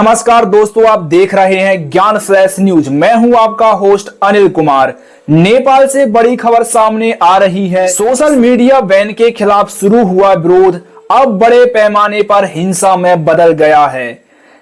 नमस्कार दोस्तों, आप देख रहे हैं ज्ञान फ्लैश न्यूज। मैं हूं आपका होस्ट अनिल कुमार। नेपाल से बड़ी खबर सामने आ रही है। सोशल मीडिया बैन के खिलाफ शुरू हुआ विरोध अब बड़े पैमाने पर हिंसा में बदल गया है।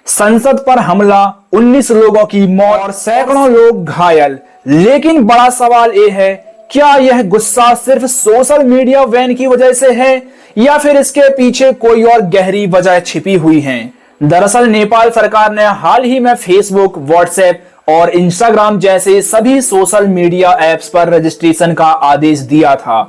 संसद पर हमला, 19 लोगों की मौत और सैकड़ों लोग घायल। लेकिन बड़ा सवाल यह है, क्या यह गुस्सा सिर्फ सोशल मीडिया बैन की वजह से है या फिर इसके पीछे कोई और गहरी वजह छिपी हुई है? दरअसल नेपाल सरकार ने हाल ही में फेसबुक, व्हाट्सएप और इंस्टाग्राम जैसे सभी सोशल मीडिया ऐप्स पर रजिस्ट्रेशन का आदेश दिया था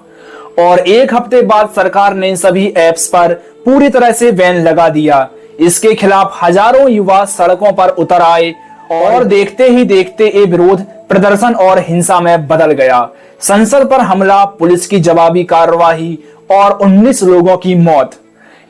और एक हफ्ते बाद सरकार ने सभी ऐप्स पर पूरी तरह से बैन लगा दिया। इसके खिलाफ हजारों युवा सड़कों पर उतर आए और देखते ही देखते ये विरोध प्रदर्शन और हिंसा में बदल गया। संसद पर हमला, पुलिस की जवाबी कार्रवाई और 19 लोगों की मौत।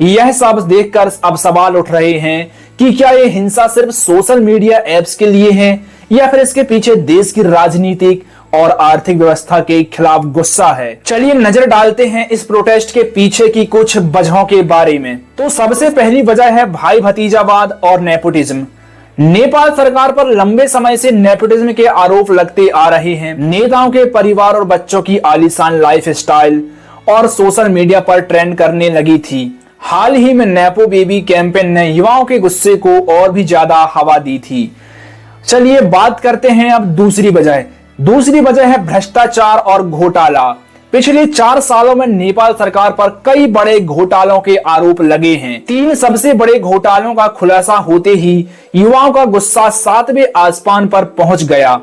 यह सब देखकर अब सवाल उठ रहे हैं कि क्या यह हिंसा सिर्फ सोशल मीडिया ऐप्स के लिए है या फिर इसके पीछे देश की राजनीतिक और आर्थिक व्यवस्था के खिलाफ गुस्सा है। चलिए नजर डालते हैं इस प्रोटेस्ट के पीछे की कुछ वजहों के बारे में। तो सबसे पहली वजह है भाई भतीजावाद और नेपोटिज्म। नेपाल सरकार पर लंबे समय से नेपोटिज्म के आरोप लगते आ रहे हैं। नेताओं के परिवार और बच्चों की आलीशान लाइफ स्टाइल और सोशल मीडिया पर ट्रेंड करने लगी थी। हाल ही में नेपो बेबी कैंपेन ने युवाओं के गुस्से को और भी ज्यादा हवा दी थी। चलिए बात करते हैं अब दूसरी वजह। दूसरी वजह है भ्रष्टाचार और घोटाला। पिछले 4 सालों में नेपाल सरकार पर कई बड़े घोटालों के आरोप लगे हैं। 3 सबसे बड़े घोटालों का खुलासा होते ही युवाओं का गुस्सा 7वें आसमान पर पहुंच गया।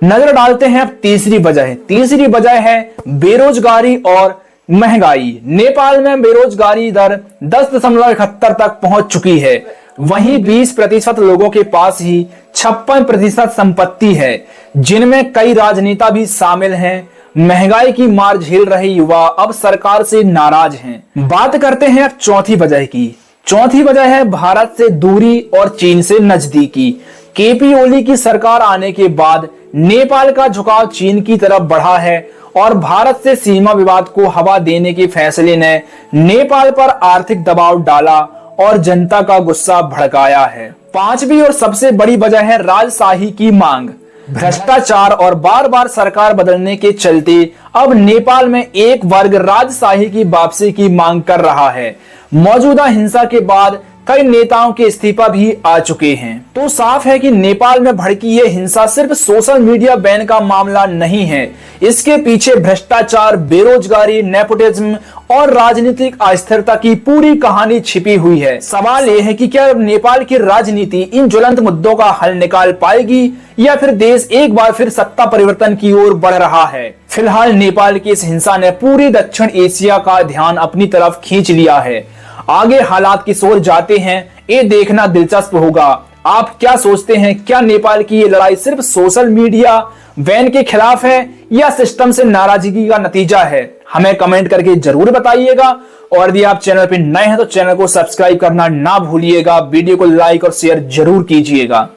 नजर डालते हैं अब तीसरी वजह। तीसरी वजह है बेरोजगारी और महंगाई। नेपाल में बेरोजगारी दर 10.71 तक पहुंच चुकी है। वहीं 20% लोगों के पास ही 56% संपत्ति है, जिनमें कई राजनेता भी शामिल हैं। महंगाई की मार झेल रहे युवा अब सरकार से नाराज हैं। बात करते हैं अब चौथी वजह की। चौथी वजह है भारत से दूरी और चीन से नजदीकी। केपी ओली की सरकार आने के बाद नेपाल का झुकाव चीन की तरफ बढ़ा है और भारत से सीमा विवाद को हवा देने के फैसले ने नेपाल पर आर्थिक दबाव डाला और जनता का गुस्सा भड़काया है। पांचवी और सबसे बड़ी वजह है राजशाही की मांग। भ्रष्टाचार और बार बार सरकार बदलने के चलते अब नेपाल में एक वर्ग राजशाही की वापसी की मांग कर रहा है। मौजूदा हिंसा के बाद कई नेताओं के इस्तीफा भी आ चुके हैं। तो साफ है कि नेपाल में भड़की ये हिंसा सिर्फ सोशल मीडिया बैन का मामला नहीं है। इसके पीछे भ्रष्टाचार, बेरोजगारी, नेपोटिज्म और राजनीतिक अस्थिरता की पूरी कहानी छिपी हुई है। सवाल यह है कि क्या नेपाल की राजनीति इन ज्वलंत मुद्दों का हल निकाल पाएगी या फिर देश एक बार फिर सत्ता परिवर्तन की ओर बढ़ रहा है। फिलहाल नेपाल की इस हिंसा ने पूरी दक्षिण एशिया का ध्यान अपनी तरफ खींच लिया है। आगे हालात किस ओर जाते हैं ये देखना दिलचस्प होगा। आप क्या सोचते हैं, क्या नेपाल की ये लड़ाई सिर्फ सोशल मीडिया बैन के खिलाफ है या सिस्टम से नाराजगी का नतीजा है? हमें कमेंट करके जरूर बताइएगा और यदि आप चैनल पर नए हैं तो चैनल को सब्सक्राइब करना ना भूलिएगा। वीडियो को लाइक और शेयर जरूर कीजिएगा।